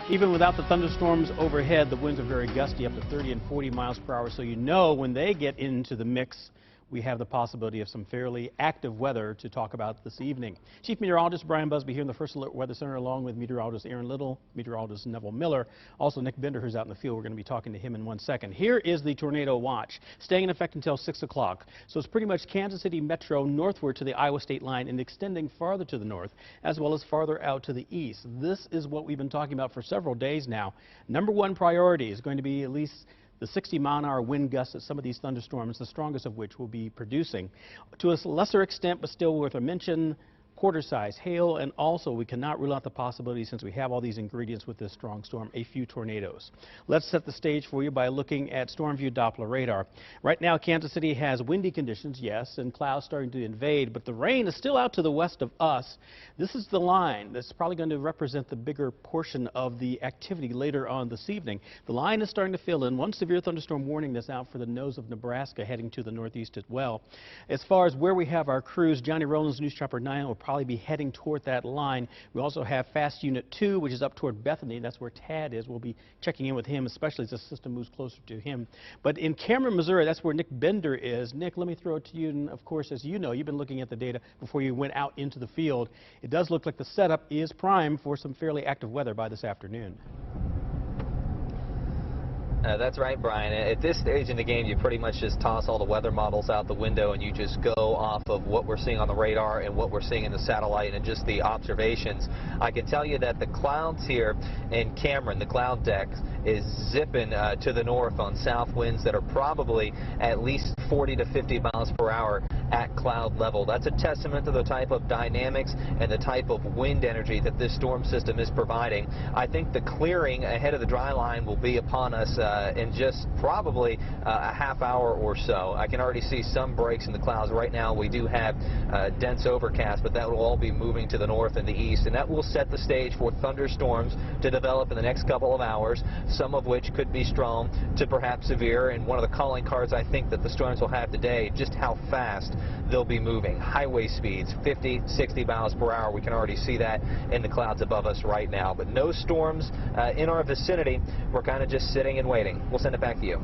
Even without the thunderstorms overhead, the winds are very gusty, up to 30 and 40 miles per hour. So you know when they get into the mix, we have the possibility of some fairly active weather to talk about this evening. Chief Meteorologist Brian Busby here in the First Alert Weather Center, along with meteorologist Aaron Little, meteorologist Neville Miller, also Nick Bender, who's out in the field. We're going to be talking to him in 1 second. Here is the tornado watch, staying in effect until 6 o'clock. So it's pretty much Kansas City metro northward to the Iowa state line and extending farther to the north, as well as farther out to the east. This is what we've been talking about for several days now. Number one priority is going to be at least the 60-mile-an-hour wind gusts that some of these thunderstorms, the strongest of which will be producing. To a lesser extent, but still worth a mention, quarter-size hail, and also we cannot rule out the possibility, since we have all these ingredients with this strong storm, a few tornadoes. Let's set the stage for you by looking at Storm View Doppler radar. Right now, Kansas City has windy conditions, yes, and clouds starting to invade, but the rain is still out to the west of us. This is the line that's probably going to represent the bigger portion of the activity later on this evening. The line is starting to fill in. One severe thunderstorm warning that's out for the nose of Nebraska, heading to the northeast as well. As far as where we have our crews, Johnny Rollins, News Chopper 9 will probably be heading toward that line. We also have Fast Unit 2, which is up toward Bethany. That's where Tad is. We'll be checking in with him, especially as the system moves closer to him. But in Cameron, Missouri, that's where Nick Bender is. Nick, let me throw it to you. And of course, as you know, you've been looking at the data before you went out into the field. It does look like the setup is prime for some fairly active weather by this afternoon. That's right, Brian. At this stage in the game, you pretty much just toss all the weather models out the window and you just go off of what we're seeing on the radar and what we're seeing in the satellite and just the observations. I can tell you that the clouds here in Cameron, the cloud deck, is zipping to the north on south winds that are probably at least 40 to 50 miles per hour at cloud level. That's a testament to the type of dynamics and the type of wind energy that this storm system is providing. I think the clearing ahead of the dry line will be upon us in just probably a half hour or so. I can already see some breaks in the clouds. Right now we do have dense overcast, but that will all be moving to the north and the east, and that will set the stage for thunderstorms to develop in the next couple of hours, some of which could be strong to perhaps severe. And one of the calling cards I think that the storms will have today, just how fast they'll be moving. Highway speeds 50, 60 miles per hour. We can already see that in the clouds above us right now. But no storms in our vicinity. We're kind of just sitting and waiting. We'll send it back to you.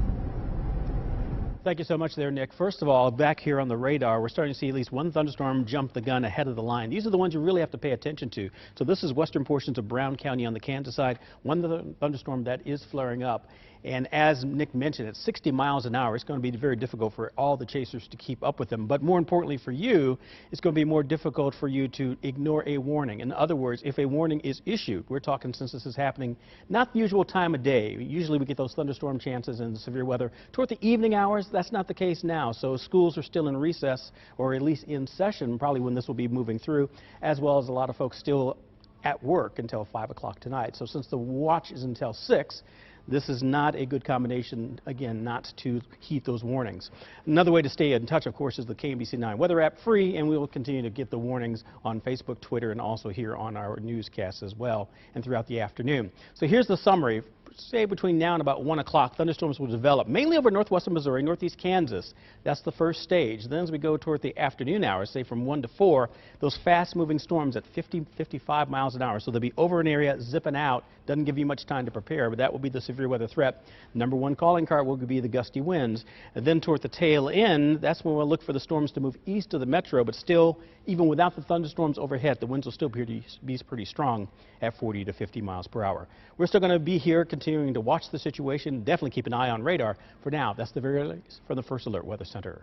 Thank you so much there, Nick. First of all, back here on the radar, we're starting to see at least one thunderstorm jump the gun ahead of the line. These are the ones you really have to pay attention to. So this is western portions of Brown County on the Kansas side. One thunderstorm that is flaring up. And as Nick mentioned, at 60 miles an hour, it's going to be very difficult for all the chasers to keep up with them. But more importantly for you, it's going to be more difficult for you to ignore a warning. In other words, if a warning is issued, we're talking since this is happening not the usual time of day. Usually we get those thunderstorm chances and severe weather toward the evening hours. That's not the case now. So schools are still in recess, or at least in session, probably when this will be moving through, as well as a lot of folks still at work until 5 o'clock tonight. So since the watch is until 6, this is not a good combination, again, not to heed those warnings. Another way to stay in touch, of course, is the KMBC 9 weather app, free, and we will continue to get the warnings on Facebook, Twitter, and also here on our newscasts as well, and throughout the afternoon. So here's the summary. Say between now and about 1 o'clock, thunderstorms will develop mainly over northwestern Missouri, northeast Kansas. That's the first stage. Then as we go toward the afternoon hours, say from 1 to 4, those fast-moving storms at 50, 55 miles an hour. So they'll be over an area, zipping out. Doesn't give you much time to prepare, but that will be the severe weather threat. Number one calling card will be the gusty winds. And then toward the tail end, that's when we'll look for the storms to move east of the metro, but still, even without the thunderstorms overhead, the winds will still be pretty strong at 40 to 50 miles per hour. We're still going to be here continuing to watch the situation. Definitely keep an eye on radar. For now, that's the very latest from the First Alert Weather Center.